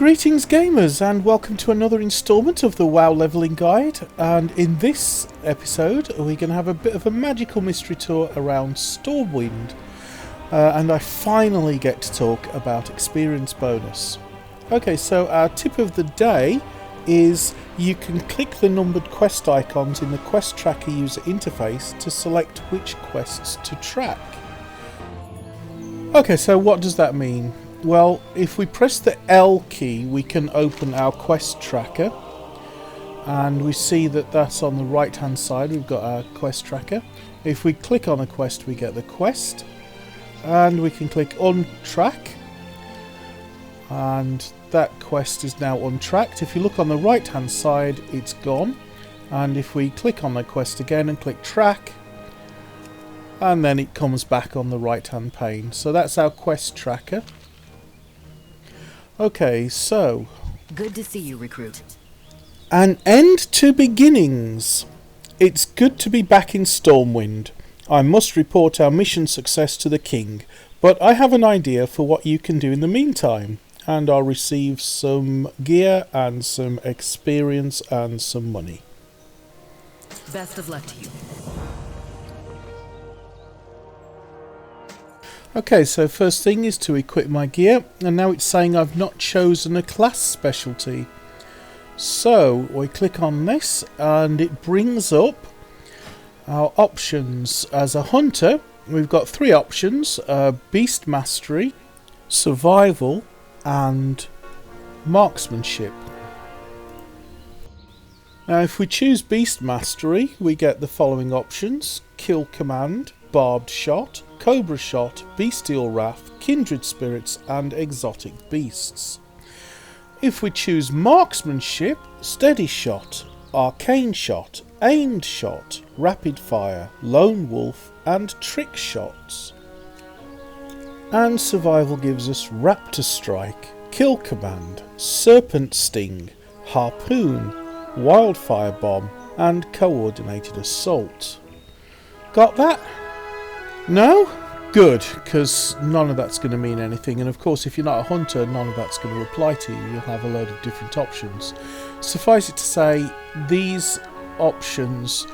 Greetings gamers, and welcome to another instalment of the WoW Leveling Guide. And in this episode we're going to have a bit of a magical mystery tour around Stormwind, and I finally get to talk about experience bonus. Okay, so our tip of the day is you can click the numbered quest icons in the quest tracker user interface to select which quests to track. Okay, so what does that mean? Well, if we press the L key, we can open our quest tracker, and we see that that's on the right hand side. We've got our quest tracker. If we click on a quest, we get the quest, and we can click on track, and that quest is now untracked. If you look on the right hand side, it's gone, and if we click on the quest again and click track, and then it comes back on the right hand pane. So that's our quest tracker. Okay, so... Good to see you, recruit. An end to beginnings. It's good to be back in Stormwind. I must report our mission success to the king, but I have an idea for what you can do in the meantime, and I'll receive some gear and some experience and some money. Best of luck to you. Okay, so first thing is to equip my gear, and now it's saying I've not chosen a class specialty. So we click on this and it brings up our options. As a hunter, we've got three options: beast mastery, survival, and marksmanship. Now if we choose beast mastery, we get the following options: kill command, barbed shot, cobra shot, bestial wrath, kindred spirits, and exotic beasts. If we choose marksmanship, steady shot, arcane shot, aimed shot, rapid fire, lone wolf, and trick shots. And survival gives us raptor strike, kill command, serpent sting, harpoon, wildfire bomb, and coordinated assault. Got that? No? Good, because none of that's going to mean anything, and of course if you're not a hunter, none of that's going to apply to you. You'll have a load of different options. Suffice it to say, these options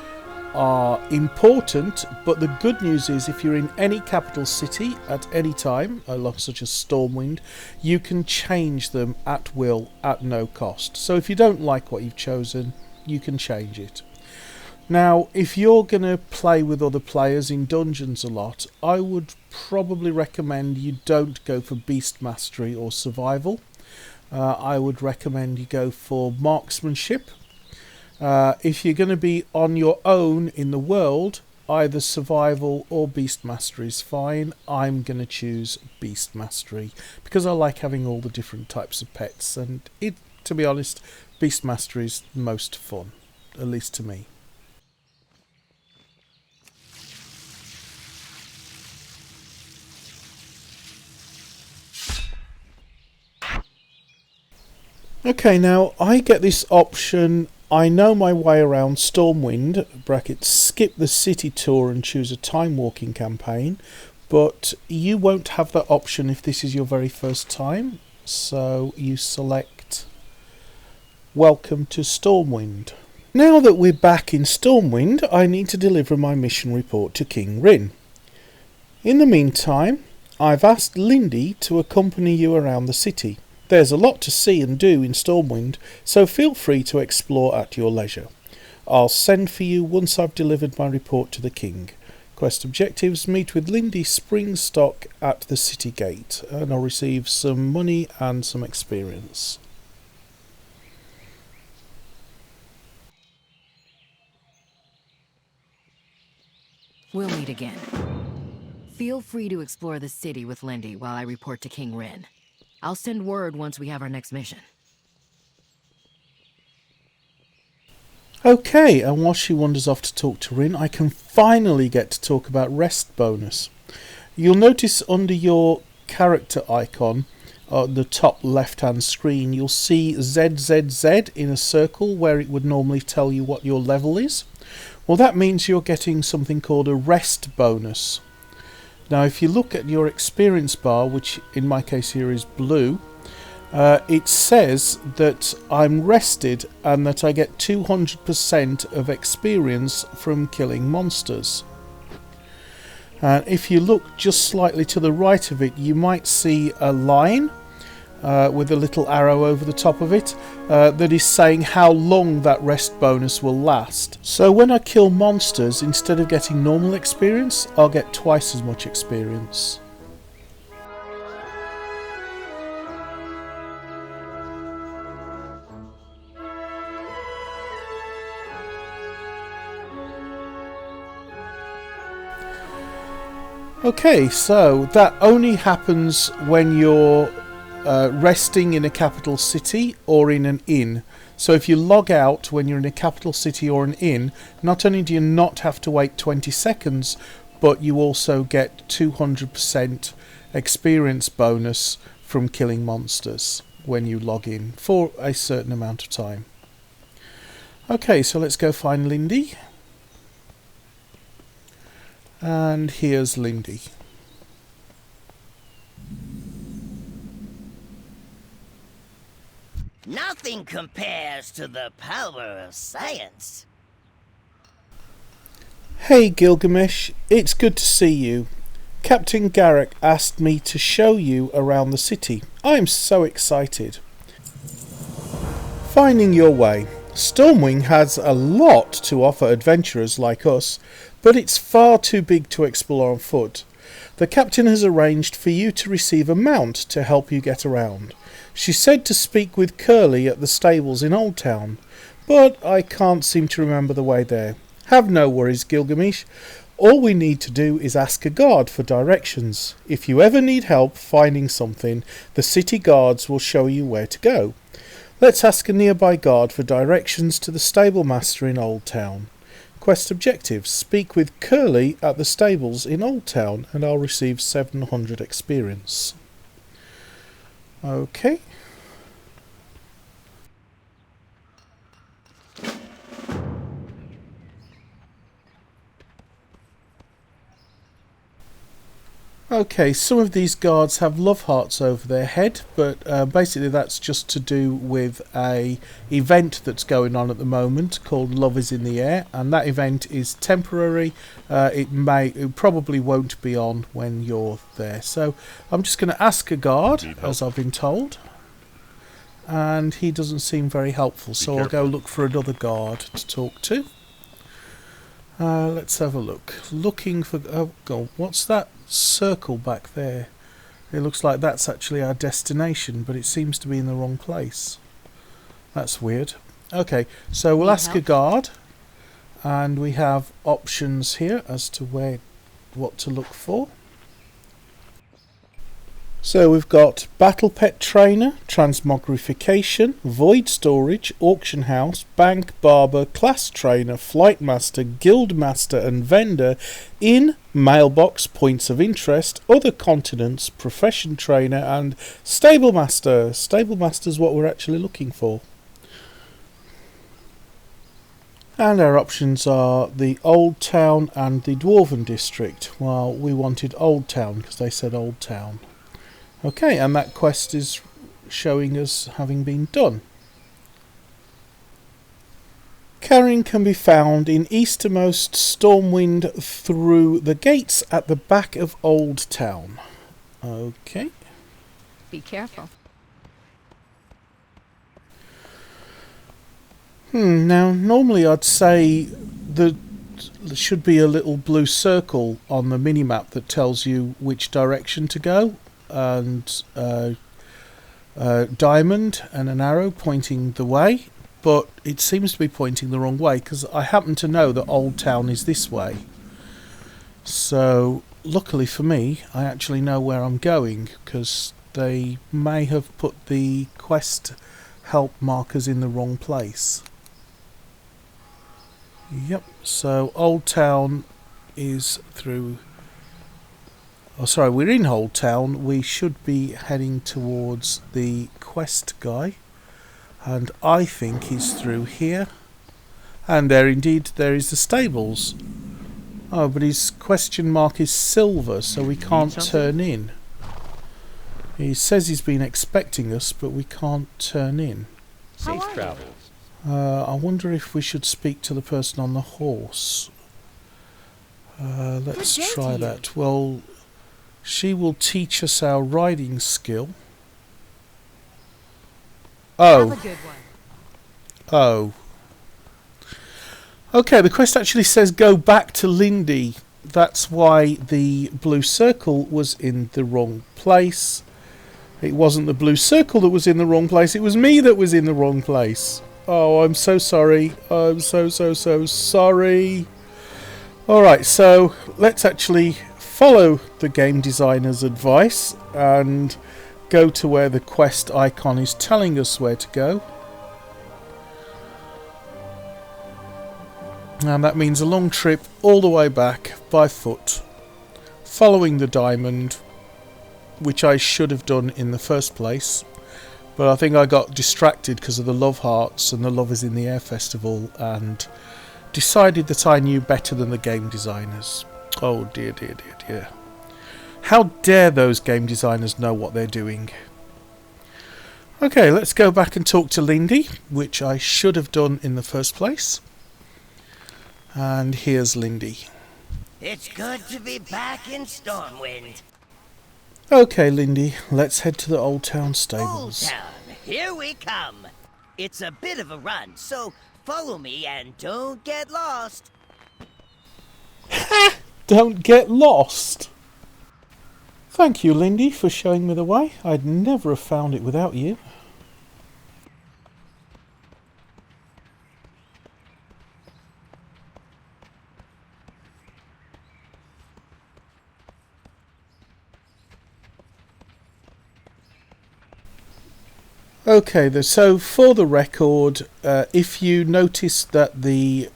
are important, but the good news is if you're in any capital city at any time, such as Stormwind, you can change them at will at no cost. So if you don't like what you've chosen, you can change it. Now, if you're going to play with other players in dungeons a lot, I would probably recommend you don't go for beast mastery or survival. I would recommend you go for marksmanship. If you're going to be on your own in the world, either survival or beast mastery is fine. I'm going to choose beast mastery because I like having all the different types of pets, and to be honest, beast mastery is most fun, at least to me. Okay, now I get this option: I know my way around Stormwind, brackets skip the city tour and choose a time walking campaign, but you won't have that option if this is your very first time, so you select welcome to Stormwind. Now that we're back in Stormwind, I need to deliver my mission report to King Rin. In the meantime, I've asked Lindy to accompany you around the city. There's a lot to see and do in Stormwind, so feel free to explore at your leisure. I'll send for you once I've delivered my report to the king. Quest objectives: meet with Lindy Springstock at the city gate, and I'll receive some money and some experience. We'll meet again. Feel free to explore the city with Lindy while I report to King Rin. I'll send word once we have our next mission. Okay, and while she wanders off to talk to Rin, I can finally get to talk about rest bonus. You'll notice under your character icon at the top left hand screen, you'll see ZZZ in a circle where it would normally tell you what your level is. Well, that means you're getting something called a rest bonus. Now if you look at your experience bar, which in my case here is blue, it says that I'm rested and that I get 200% of experience from killing monsters. And if you look just slightly to the right of it, you might see a line with a little arrow over the top of it that is saying how long that rest bonus will last. So when I kill monsters, instead of getting normal experience, I'll get twice as much experience. Okay, so that only happens when you're resting in a capital city or in an inn. So if you log out when you're in a capital city or an inn, not only do you not have to wait 20 seconds, but you also get 200% experience bonus from killing monsters when you log in for a certain amount of time. Okay, so let's go find Lindy. And here's Lindy. Nothing compares to the power of science. Hey Gilgamesh, it's good to see you. Captain Garrick asked me to show you around the city. I'm so excited. Finding your way. Stormwind has a lot to offer adventurers like us, but it's far too big to explore on foot. The captain has arranged for you to receive a mount to help you get around. She said to speak with Curly at the stables in Old Town, but I can't seem to remember the way there. Have no worries, Gilgamesh. All we need to do is ask a guard for directions. If you ever need help finding something, the city guards will show you where to go. Let's ask a nearby guard for directions to the stable master in Old Town. Quest objectives. Speak with Curly at the stables in Old Town and I'll receive 700 experience. Okay. Okay, some of these guards have love hearts over their head, but basically that's just to do with a event that's going on at the moment called Love is in the Air, and that event is temporary. It probably won't be on when you're there. So I'm just going to ask a guard, as I've been told, and he doesn't seem very helpful, so I'll go look for another guard to talk to. Let's have a look. Looking for... Oh, God, what's that circle back there? It looks like that's actually our destination, but it seems to be in the wrong place. That's weird. Okay, so we'll ask a guard, and we have options here as to what to look for. So we've got Battle Pet Trainer, Transmogrification, Void Storage, Auction House, Bank, Barber, Class Trainer, Flight Master, Guild Master and Vendor, Inn, Mailbox, Points of Interest, Other Continents, Profession Trainer and Stable Master. Stable Master's what we're actually looking for. And our options are the Old Town and the Dwarven District. Well, we wanted Old Town because they said Old Town. Okay, and that quest is showing us having been done. Carrying can be found in eastermost Stormwind through the gates at the back of Old Town. Okay. Be careful. Now, normally I'd say there should be a little blue circle on the minimap that tells you which direction to go, and diamond and an arrow pointing the way, but it seems to be pointing the wrong way because I happen to know that Old Town is this way. So luckily for me, I actually know where I'm going because they may have put the quest help markers in the wrong place. Yep, so Old Town is through... Oh, sorry, we're in Old Town. We should be heading towards the quest guy. And I think he's through here. And there indeed, there is the stables. Oh, but his question mark is silver, so we can't turn in. He says he's been expecting us, but we can't turn in. Safe travels. I wonder if we should speak to the person on the horse. Let's try that. Well, she will teach us our riding skill. Oh. Have a good one. Oh. Okay, the quest actually says go back to Lindy. That's why the blue circle was in the wrong place. It wasn't the blue circle that was in the wrong place. It was me that was in the wrong place. Oh, I'm so sorry. I'm so sorry. Alright, so let's actually follow the game designer's advice and go to where the quest icon is telling us where to go. And that means a long trip all the way back by foot, following the diamond, which I should have done in the first place. But I think I got distracted because of the love hearts and the lovers in the air festival and decided that I knew better than the game designers. Oh dear, dear, dear, dear. How dare those game designers know what they're doing. Okay, let's go back and talk to Lindy, which I should have done in the first place. And here's Lindy. It's good to be back in Stormwind. Okay, Lindy, let's head to the Old Town stables. Old Town, here we come. It's a bit of a run, so follow me and don't get lost. Don't get lost. Thank you, Lindy, for showing me the way. I'd never have found it without you. Okay, so for the record, if you notice that the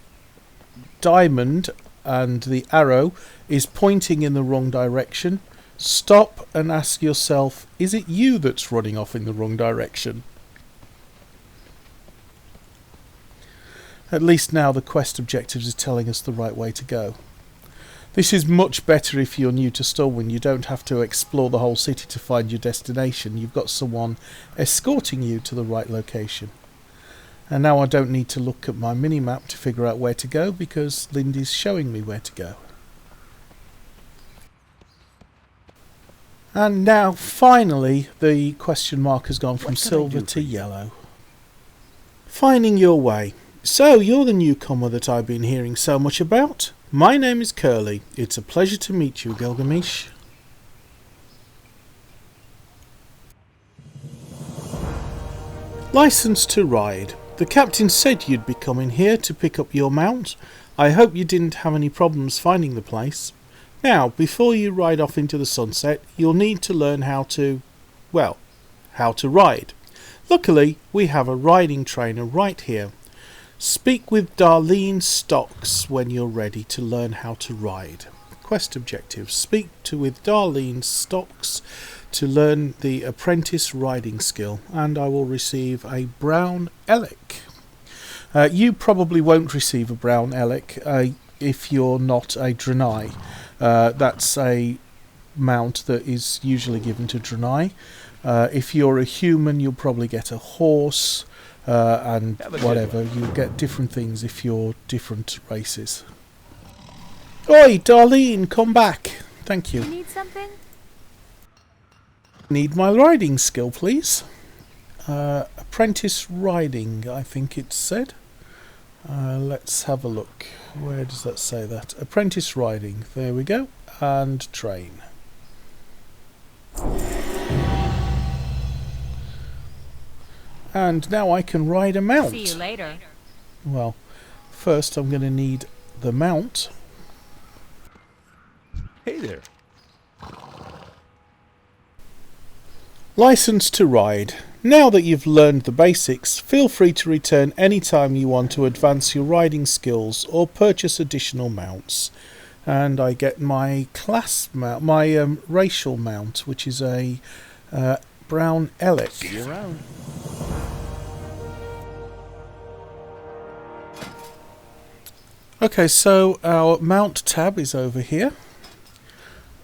diamond and the arrow is pointing in the wrong direction, stop and ask yourself, is it you that's running off in the wrong direction? At least now the quest objectives is telling us the right way to go. This is much better if you're new to Stormwind. You don't have to explore the whole city to find your destination. You've got someone escorting you to the right location. And now I don't need to look at my minimap to figure out where to go because Lindy's showing me where to go. And now, finally, the question mark has gone from silver to yellow. Finding your way. So, you're the newcomer that I've been hearing so much about? My name is Curly. It's a pleasure to meet you, Gilgamesh. License to ride. The captain said you'd be coming here to pick up your mount. I hope you didn't have any problems finding the place. Now, before you ride off into the sunset, you'll need to learn how to ride. Luckily, we have a riding trainer right here. Speak with Darlene Stocks when you're ready to learn how to ride. Quest objective. Speak with Darlene Stocks to learn the Apprentice Riding skill, and I will receive a brown Elec. You probably won't receive a brown Elec if you're not a Draenei. That's a mount that is usually given to Draenei. If you're a human, you'll probably get a horse. And whatever, you'll get different things if you're different races. Oi, Darlene, come back. Thank you. You need something? Need my riding skill, please. Apprentice Riding, I think it said. Let's have a look. Where does that say that? Apprentice Riding. There we go. And train. And now I can ride a mount. See you later. Well, first I'm going to need the mount. Hey there. License to ride. Now that you've learned the basics, feel free to return anytime you want to advance your riding skills or purchase additional mounts. And I get my class mount, my racial mount, which is a brown Elec. See you around. Okay, so our mount tab is over here.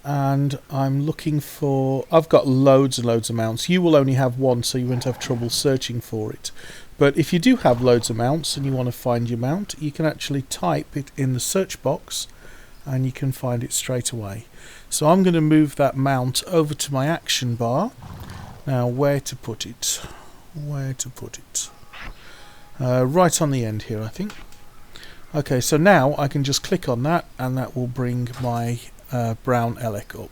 and I'm looking for... I've got loads and loads of mounts. You will only have one, so you won't have trouble searching for it. But if you do have loads of mounts and you want to find your mount, you can actually type it in the search box and you can find it straight away. So I'm going to move that mount over to my action bar. Now, where to put it? Where to put it? Right on the end here, I think. Okay, so now I can just click on that and that will bring my brown Elec up.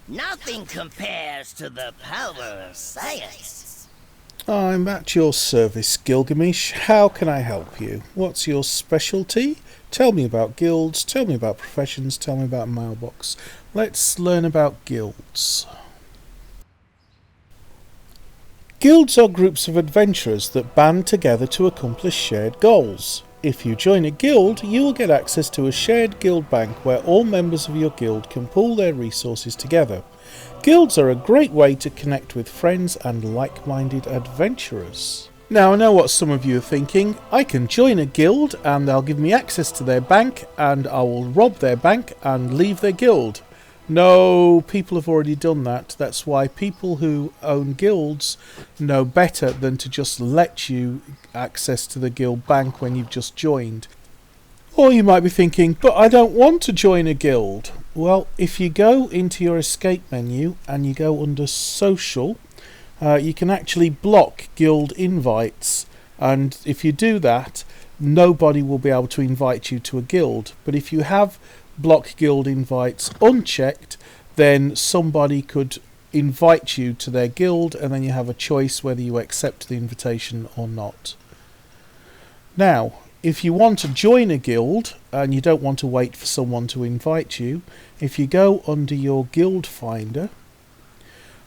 Nothing compares to the power of science. I'm at your service, Gilgamesh. How can I help you? What's your specialty? Tell me about guilds, tell me about professions, tell me about mailbox. Let's learn about guilds. Guilds are groups of adventurers that band together to accomplish shared goals. If you join a guild, you will get access to a shared guild bank where all members of your guild can pool their resources together. Guilds are a great way to connect with friends and like-minded adventurers. Now, I know what some of you are thinking. I can join a guild and they'll give me access to their bank and I will rob their bank and leave their guild. No, people have already done that. That's why people who own guilds know better than to just let you access to the guild bank when you've just joined. Or you might be thinking, but I don't want to join a guild. Well, if you go into your escape menu and you go under social, you can actually block guild invites. And if you do that, nobody will be able to invite you to a guild. But if you have block guild invites unchecked, then somebody could invite you to their guild and then you have a choice whether you accept the invitation or not. Now, if you want to join a guild and you don't want to wait for someone to invite you, if you go under your guild finder,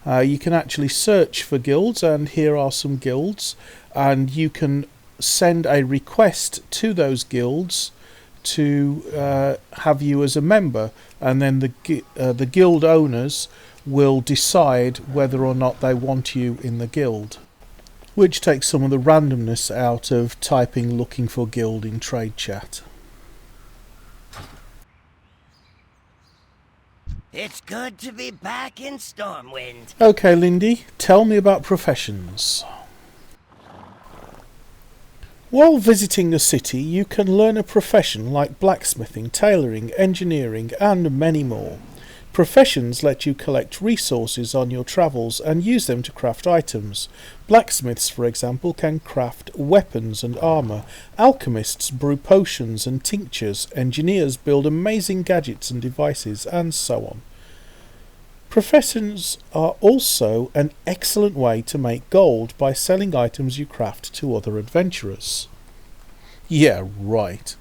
you can actually search for guilds, and here are some guilds, and you can send a request to those guilds to have you as a member, and then the guild owners will decide whether or not they want you in the guild, which takes some of the randomness out of typing looking for guild in trade chat. It's good to be back in Stormwind. Okay, Lindy, tell me about professions. While visiting a city, you can learn a profession like blacksmithing, tailoring, engineering, and many more. Professions let you collect resources on your travels and use them to craft items. Blacksmiths, for example, can craft weapons and armour. Alchemists brew potions and tinctures. Engineers build amazing gadgets and devices, and so on. Professions are also an excellent way to make gold by selling items you craft to other adventurers. Yeah, right.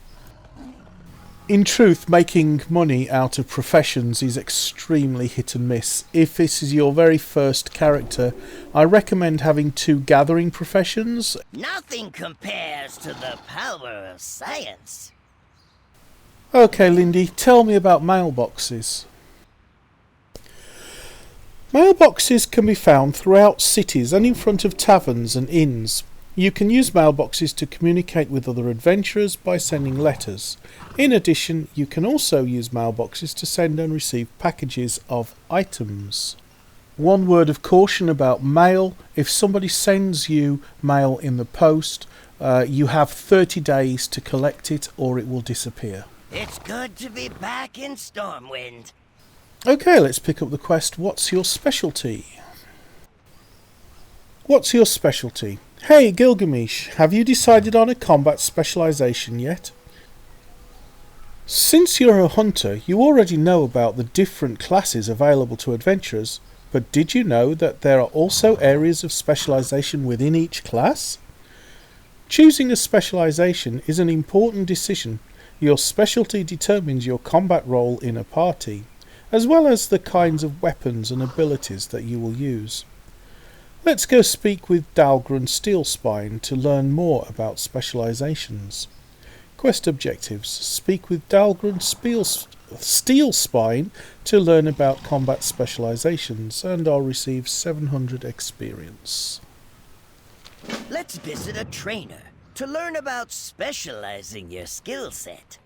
In truth, making money out of professions is extremely hit and miss. If this is your very first character, I recommend having 2 gathering professions. Nothing compares to the power of science. Okay, Lindy, tell me about mailboxes. Mailboxes can be found throughout cities and in front of taverns and inns. You can use mailboxes to communicate with other adventurers by sending letters. In addition, you can also use mailboxes to send and receive packages of items. One word of caution about mail: if somebody sends you mail in the post, you have 30 days to collect it or it will disappear. It's good to be back in Stormwind. Okay, let's pick up the quest. What's your specialty? What's your specialty? Hey Gilgamesh, have you decided on a combat specialization yet? Since you're a hunter, you already know about the different classes available to adventurers, but did you know that there are also areas of specialization within each class? Choosing a specialization is an important decision. Your specialty determines your combat role in a party, as well as the kinds of weapons and abilities that you will use. Let's go speak with Dalgren Steelspine to learn more about specializations. Quest objectives: speak with Dalgren Steelspine to learn about combat specializations, and I'll receive 700 experience. Let's visit a trainer to learn about specializing your skill set.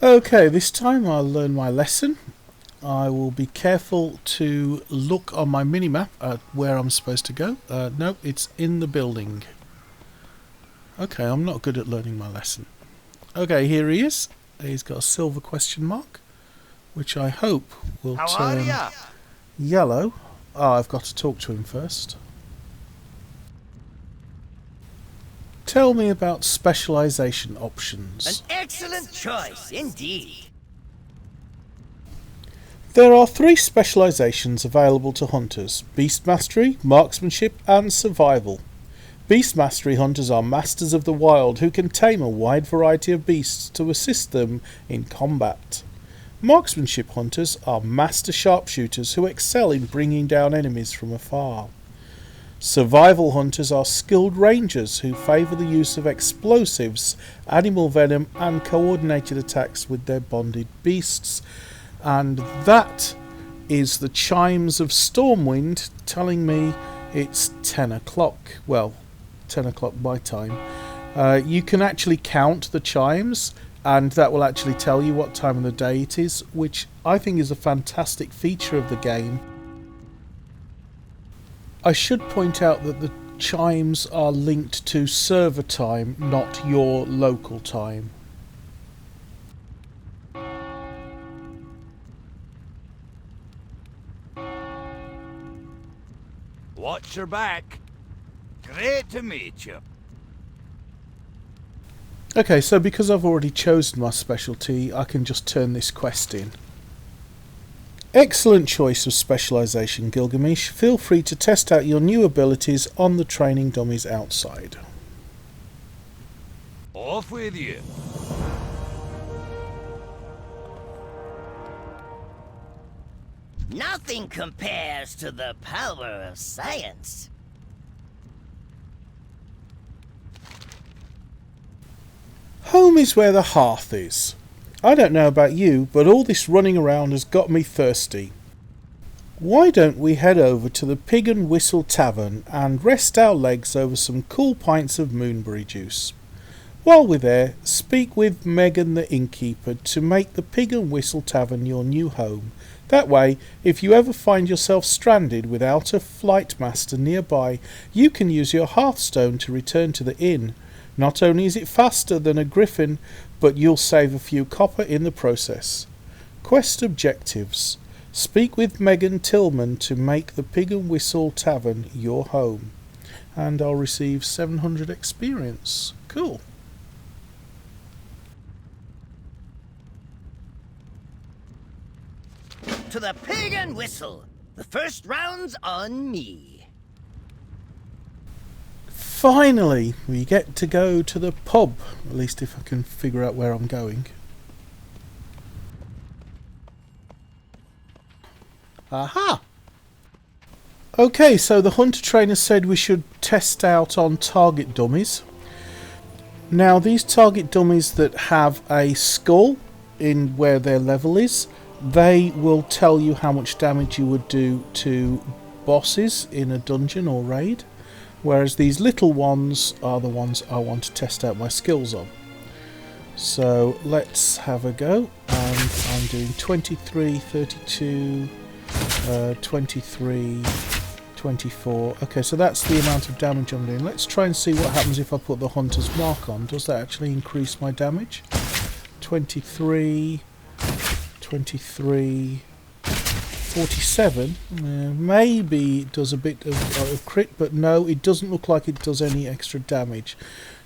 Okay, this time I'll learn my lesson. I will be careful to look on my minimap at where I'm supposed to go. No, it's in the building. Okay, I'm not good at learning my lesson. Okay, here he is. He's got a silver question mark, which I hope will turn yellow. Oh, I've got to talk to him first. Tell me about specialization options. An excellent choice, indeed. There are 3 specializations available to hunters: Beast Mastery, Marksmanship and Survival. Beast Mastery hunters are masters of the wild who can tame a wide variety of beasts to assist them in combat. Marksmanship hunters are master sharpshooters who excel in bringing down enemies from afar. Survival hunters are skilled rangers who favour the use of explosives, animal venom and coordinated attacks with their bonded beasts. And that is the chimes of Stormwind telling me it's 10 o'clock. Well, 10 o'clock my time. You can actually count the chimes, and that will actually tell you what time of the day it is, which I think is a fantastic feature of the game. I should point out that the chimes are linked to server time, not your local time. Watch your back. Great to meet you. Okay, so because I've already chosen my specialty, I can just turn this quest in. Excellent choice of specialisation, Gilgamesh. Feel free to test out your new abilities on the training dummies outside. Off with you. Nothing compares to the power of science. Home is where the hearth is. I don't know about you, but all this running around has got me thirsty. Why don't we head over to the Pig and Whistle Tavern and rest our legs over some cool pints of moonberry juice? While we're there, speak with Megan the innkeeper to make the Pig and Whistle Tavern your new home. That way, if you ever find yourself stranded without a flight master nearby, you can use your hearthstone to return to the inn. Not only is it faster than a griffin, but you'll save a few copper in the process. Quest objectives. Speak with Megan Tillman to make the Pig and Whistle Tavern your home. And I'll receive 700 experience. Cool. To the Pig and Whistle. The first round's on me. Finally, we get to go to the pub. At least if I can figure out where I'm going. Aha! Okay, so the hunter trainer said we should test out on target dummies. Now, these target dummies that have a skull in where their level is, they will tell you how much damage you would do to bosses in a dungeon or raid, whereas these little ones are the ones I want to test out my skills on. So let's have a go, and I'm doing 23, 32, 23, 24. Okay, so that's the amount of damage I'm doing. Let's try and see what happens if I put the hunter's mark on. Does that actually increase my damage? 23, 23, 47. Maybe it does a bit of crit, but no, it doesn't look like it does any extra damage.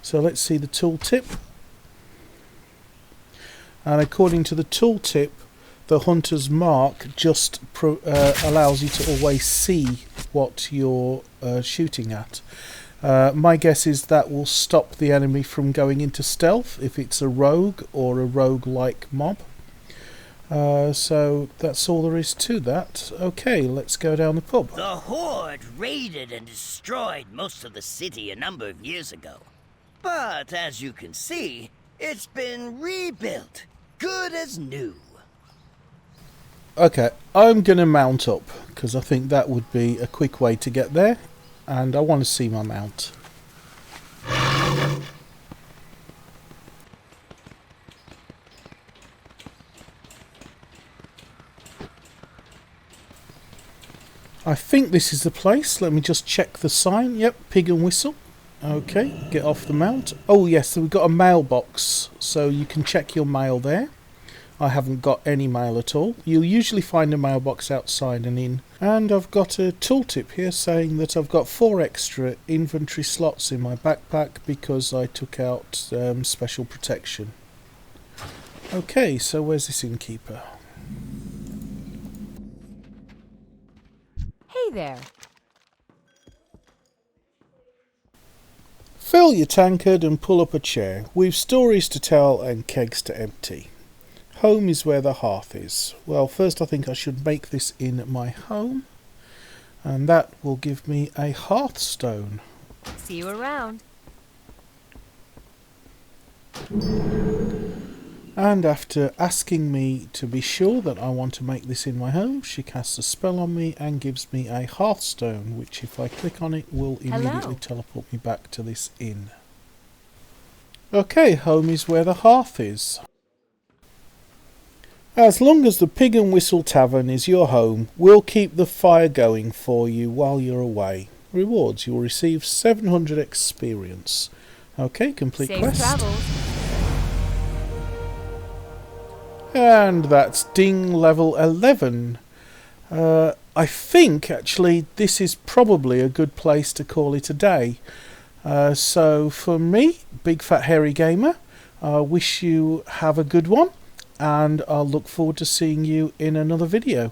So let's see the tooltip. And according to the tooltip, the hunter's mark just allows you to always see what you're shooting at. My guess is that will stop the enemy from going into stealth if it's a rogue or a rogue-like mob. So that's all there is to that. Okay, let's go down the pub. The Horde raided and destroyed most of the city a number of years ago. But as you can see, it's been rebuilt, good as new. Okay, I'm going to mount up, because I think that would be a quick way to get there, and I want to see my mount. I think this is the place. Let me just check the sign. Yep, Pig and Whistle. Okay, get off the mount. Oh yes, so we've got a mailbox, so you can check your mail there. I haven't got any mail at all. You'll usually find a mailbox outside and in. And I've got a tooltip here saying that I've got 4 extra inventory slots in my backpack because I took out special protection. Okay, so where's this innkeeper? Hey there. Fill your tankard and pull up a chair. We've stories to tell and kegs to empty. Home is where the hearth is. Well, first I think I should make this in my home. And that will give me a hearthstone. See you around. And after asking me to be sure that I want to make this in my home, she casts a spell on me and gives me a hearthstone, which if I click on it will immediately teleport me back to this inn. Okay, home is where the hearth is. As long as the Pig and Whistle Tavern is your home, we'll keep the fire going for you while you're away. Rewards, you'll receive 700 experience. Okay, complete Safe quest. travels. And that's ding level 11. I think actually this is probably a good place to call it a day. So for me, Big Fat Hairy Gamer, I wish you have a good one, and I'll look forward to seeing you in another video.